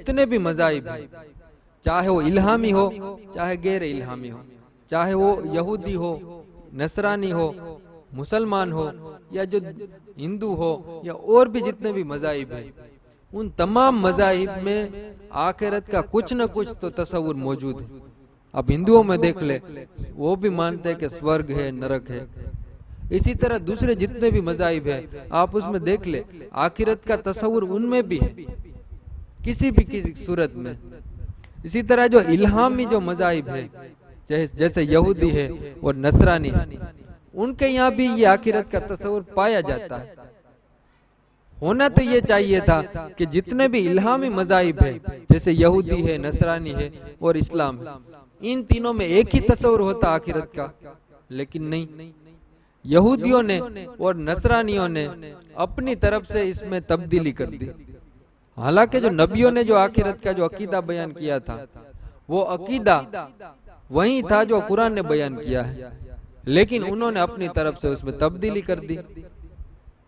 जितने भी मज़ाहिब हैं, चाहे वो इल्हामी हो चाहे गैर इल्हामी हो, चाहे वो यहूदी हो, नसरानी हो, मुसलमान हो, या जो हिंदू हो, या और भी जितने भी मज़ाहिब हैं, उन तमाम मज़ाहिब में आखिरत का कुछ न कुछ तो तस्वुर मौजूद है। अब हिंदुओं में देख ले, वो भी मानते हैं कि स्वर्ग है, नरक है। इसी तरह दूसरे जितने भी मज़ाहिब है, आप उसमें देख ले, आखिरत का तस्वुर उनमें भी है, किसी सूरत में। इसी तरह जो इल्हामी जो मज़ाहिब है, जैसे यहूदी है और नसरानी है, उनके यहाँ भी ये आखिरत का तस्वुर पाया जाता है। होना तो ये चाहिए था कि जितने भी इल्हामी मज़ाहिब है, जैसे यहूदी है, नसरानी है और इस्लाम है, इन तीनों में एक ही तस्वुर होता आखिरत का, लेकिन नहीं। यहूदियों ने और नसरानियों ने अपनी तरफ से इसमें तब्दीली कर दी। हालांकि जो नबियों ने जो आखिरत का जो अकीदा बयान किया था, वो अकीदा वही था जो कुरान ने बयान किया है, लेकिन उन्होंने अपनी तरफ से उसमें तब्दीली कर दी,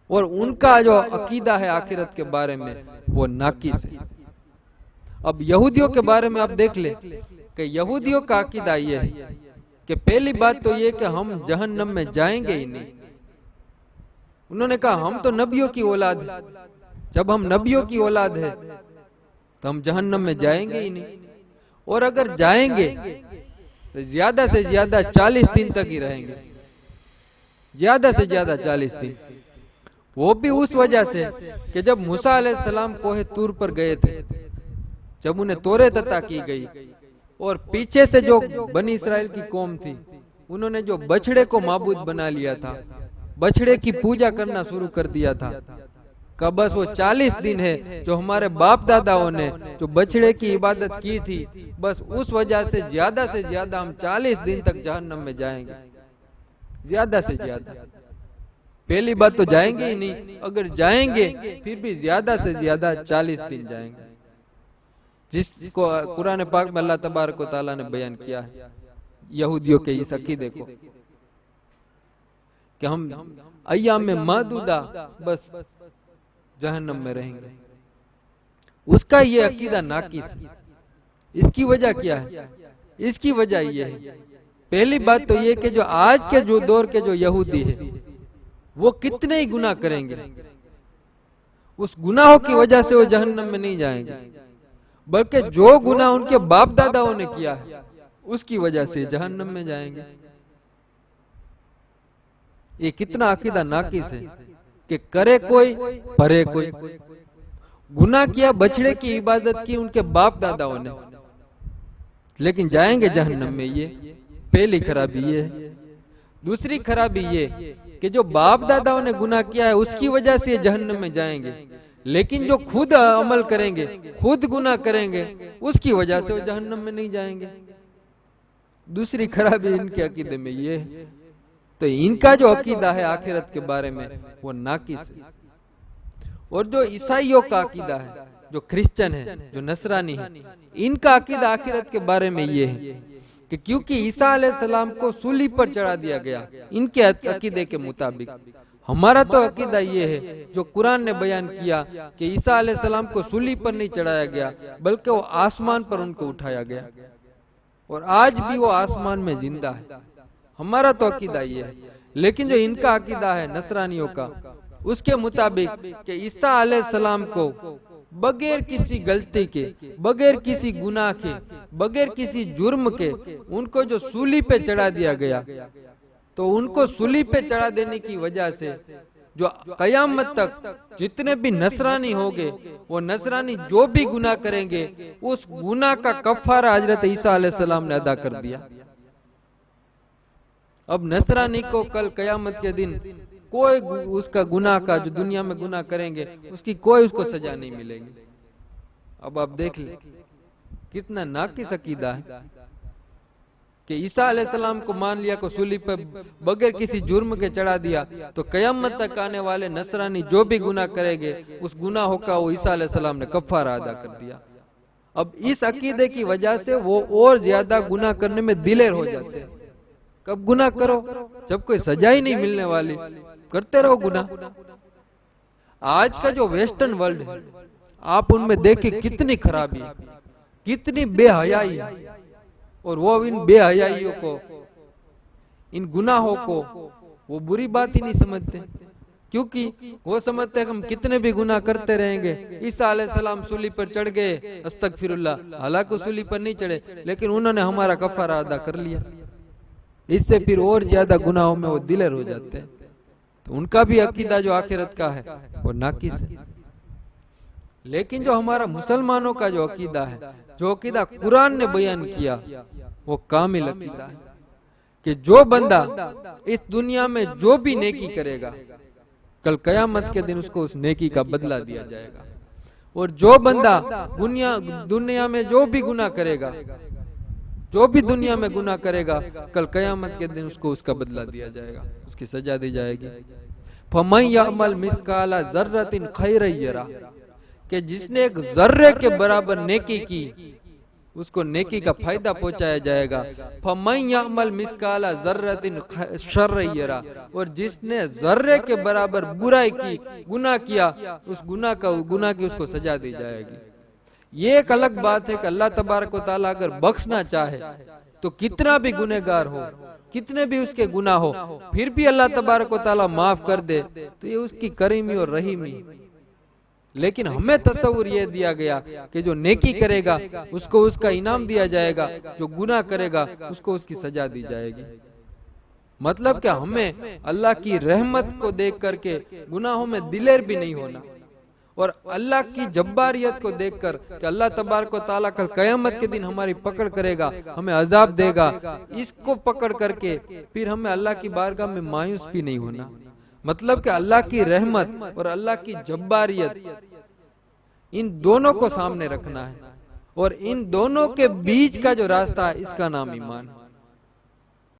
और उनका जो अकीदा है आखिरत के बारे में वो नाकिस है। अब यहूदियों के बारे में आप देख ले कि यहूदियों का अकीदा ये है कि पहली बात तो ये कि हम जहन्नम में जाएंगे ही नहीं। उन्होंने कहा हम तो नबियों की औलाद है, जब हम नबियों की औलाद है तो हम जहन्नम में जाएंगे ही नहीं, और अगर जाएंगे तो ज्यादा से ज्यादा 40 दिन तक ही रहेंगे, ज्यादा से ज्यादा 40 दिन। वो भी उस वजह से कि जब मूसा अलैहिस्सलाम कोहे तूर पर गए थे, जब उन्हें तौरात अता की गई, और पीछे से जो बनी इसराइल की कौम थी, उन्होंने जो बछड़े को माबूद बना लिया था, बछड़े की पूजा करना शुरू कर दिया था, का बस वो 40 दिन है जो हमारे बाप दादाओं ने जो बछड़े की इबादत की थी, बस उस वजह से ज्यादा हम 40 दिन तक जहन्नम में जाएंगे, ज्यादा से ज्यादा। पहली बात तो जाएंगे ही नहीं, अगर जाएंगे फिर भी ज्यादा से ज्यादा 40 दिन जाएंगे, जिसको कुरान पाक में अल्लाह तबारक व तआला ने बयान किया है यहूदियों के इस अकीदे को कि हम अय्याम में मादूदा बस जहन्नम में रहेंगे। उसका ये अकीदा नाकिस है। इसकी वजह क्या है? इसकी वजह ये है, पहली बात तो ये कि जो आज के जो दौर के जो यहूदी है वो कितने ही गुनाह करेंगे, उस गुनाहों की वजह से वो जहन्नम में नहीं जाएंगे, बल्कि जो गुनाह उनके बाप दादाओं ने किया है उसकी वजह से जहन्नम में जाएंगे। ये कितना अकीदा नाकिस है कि करे कोई भरे कोई। गुनाह किया, बछड़े की इबादत की उनके बाप दादाओं ने, लेकिन जाएंगे जहन्नम में। ये पहली खराबी ये है। दूसरी खराबी ये कि जो बाप दादाओं ने गुनाह किया है उसकी वजह से जहन्नम में जाएंगे, लेकिन जो खुद अमल करेंगे, खुद गुनाह करेंगे, उसकी वजह से वो जहन्नम में नहीं जाएंगे। दूसरी खराबी इनके अकीदे में ये है। तो इनका जो अकीदा है आखिरत के बारे में वो नाकिस है। और जो ईसाइयों का अकीदा है, जो क्रिश्चियन है, जो नसरानी है, इनका अकीदा आखिरत के बारे में ये है कि क्योंकि ईसा अलैहिस्सलाम को सूली पर चढ़ा दिया गया, इनके अकीदे के मुताबिक। हमारा तो अकीदा ये है जो कुरान ने बयान किया कि ईसा अलैहिस्सलाम को सूली पर नहीं चढ़ाया गया, बल्कि वो आसमान पर उनको उठाया गया, और आज भी वो आसमान में जिंदा है। हमारा तो अकीदा ये है। लेकिन जो इनका अकीदा है नसरानियों का, उसके मुताबिक कि ईसा अलैहिस्सलाम को बगैर किसी गलती के, बगैर किसी गुनाह के, बगैर किसी जुर्म के उनको जो सूली पे चढ़ा दिया गया, तो उनको सूली पे चढ़ा देने की वजह से जो कयामत तक जितने भी नसरानी होंगे, वो नसरानी जो भी गुनाह करेंगे, उस गुनाह का कफारा हजरत ईसा अलैहिस्सलाम ने अदा कर दिया। अब नसरानी को कल कयामत के दिन कोई उसका गुनाह का, जो दुनिया में गुनाह करेंगे, उसकी कोई उसको सजा नहीं मिलेगी। अब आप देख ले कितना नाकिस अकीदा है कि ईसा अलैहिस्सलाम को मान लिया को सूली पर बगैर किसी जुर्म के चढ़ा दिया, तो कयामत तक आने वाले नसरानी जो भी गुनाह करेंगे, उस गुनाहों का वो ईसा अलैहिस्सलाम ने कफारा अदा कर दिया। अब इस अकीदे की वजह से वो और ज्यादा गुनाह करने में दिलेर हो जाते हैं। कब गुनाह करो, जब कोई सजा ही नहीं मिलने वाली, करते रहो गुनाह। आज का जो वेस्टर्न वर्ल्ड है, आप उनमें देखे कितनी खराबी, कितनी बेहयाई, और वो इन बेहयाइयों को, इन गुनाहों को वो बुरी बात ही नहीं समझते, क्योंकि वो समझते हैं हम कितने भी गुनाह करते रहेंगे। ईसा अलैहिस्सलाम सूली पर चढ़ गए, अस्तगफिरुल्लाह, हालांकि सूली पर नहीं चढ़े, लेकिन उन्होंने हमारा कफारा अदा कर लिया। इससे फिर और ज्यादा गुनाहों में वो दिलेर हो जाते हैं। तो उनका भी अकीदा जो आखिरत का है वो नाकिस है। लेकिन जो हमारा मुसलमानों का जो अकीदा है, जो अकीदा कुरान ने बयान किया, वो कामिल अकीदा है कि जो बंदा इस दुनिया में जो भी नेकी करेगा, कल कयामत के दिन उसको उस नेकी का बदला दिया जाएगा। और जो बंदा दुनिया में जो भी गुनाह करेगा, जो भी दुनिया में गुनाह करेगा, कल कयामत के दिन उसको उसका बदला दिया जाएगा, उसकी सजा दी जाएगी। फमन यअमल मिस्काला ज़र्रतिन खैरन यरा, कि जिसने एक जर्रे के बराबर नेकी की, उसको नेकी का फायदा पहुंचाया जाएगा। फमन यअमल मिस्काला ज़र्रतिन शर्रन यरा, और जिसने जर्रे के बराबर बुराई की, गुनाह किया, उस गुनाह की उसको सजा दी जाएगी। ये एक अलग बात है कि अल्लाह तबारक व तआला अगर बख्शना चाहे तो कितना भी गुनहगार हो, कितने भी उसके गुनाह हो, फिर भी अल्लाह तबारक व तआला माफ कर दे, तो ये उसकी करीमी और रहीमी। लेकिन हमें तस्वुर ये दिया गया कि जो नेकी करेगा उसको उसका इनाम दिया जाएगा, जो गुनाह करेगा उसको उसकी सजा दी जाएगी। मतलब क्या, हमें अल्लाह की रहमत को देख करके गुनाहों में दिलेर भी नहीं होना, और अल्लाह की जब्बारियत को देखकर कि अल्लाह तबारक व तआला कल कयामत के दिन हमारी पकड़ करेगा, हमें अजाब देगा, इसको पकड़ करके फिर हमें अल्लाह की बारगाह में मायूस भी नहीं होना। मतलब कि अल्लाह की रहमत और अल्लाह की जब्बारियत, इन दोनों को सामने रखना है, और इन दोनों के बीच का जो रास्ता है, इसका नाम ईमान है।